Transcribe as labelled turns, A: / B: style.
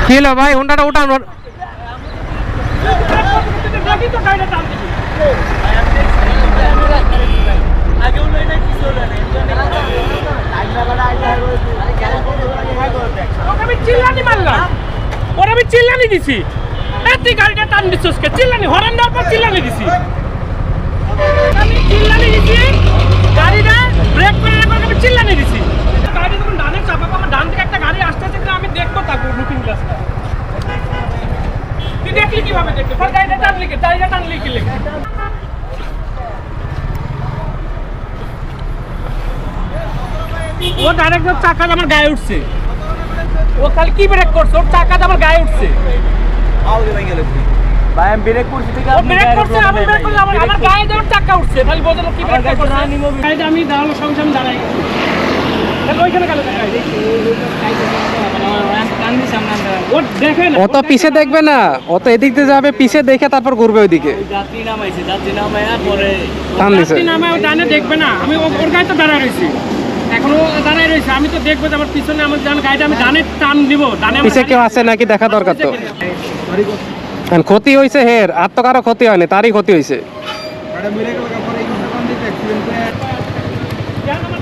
A: কি হলো ভাই, হুন্ডাটা উঠান।
B: আমি চিল্লানি মারলাম, ওরা আমি চিল্লানি দিছি, তুই গাড়িটা টান দিচ্ছিস কে? চিল্লানি, হরেন দেওয়ার পর চিল্লানি দিছি, আমি চিল্লানি দিছি, গাড়িটা ব্রেক করে রাখার পর আমি চিল্লানি দিছি। গাড়ি যখন ডানে চাপাবো, আমার ডান থেকে একটা গাড়ি আসতেছে, আমি দেখবো তাকে লুকিং গ্লাসটা। তুই দেখলি কিভাবে দেখলি? গাড়িটা টানলি কে? গাড়িটা টানলি কি লেগে? ও ডাইরেক্ট চাকা আমার গায়ে উঠছে, ও খালি কি ব্রেক করছে, ওর চাকা আমার গায়ে উঠছে।
C: ভাই আমি ব্রেক করছি ঠিক
B: ও ব্রেক করছে, আমি ব্রেক করলাম, আমার গায়ে দেওয়ার চাকা উঠছে, তাহলে বোঝালো কি ব্রেক করছে। গাড়িটা আমি দাঁড়ালো, সঙ্গে সঙ্গে দাঁড়াই গেছি। ওইখানে গেল ও দেখে না,
A: ও তো পিছে দেখবে না, ও তো এদিক দিয়ে যাবে, পিছে দেখে তারপর ঘুরবে ওইদিকে।
C: যাত্রী নামাইছে, যাত্রী নামাইয়া পরে
A: টান দিছে।
B: নামায় ও ডানে দেখবে না, আমি ওর গায়ে তো দাঁড়ায় রয়েছি, এখনো দাঁড়ায় রয়েছে, আমি তো দেখবো যে আমার পিছনে আমার গাড়িটা আমি ডানে টান দিব, ডানে
A: পিছে কেউ আছে নাকি দেখা দরকার তো। ক্ষতি হয়েছে হের, আর তো কারো ক্ষতি হয়নি, তারই ক্ষতি হয়েছে।
B: আমার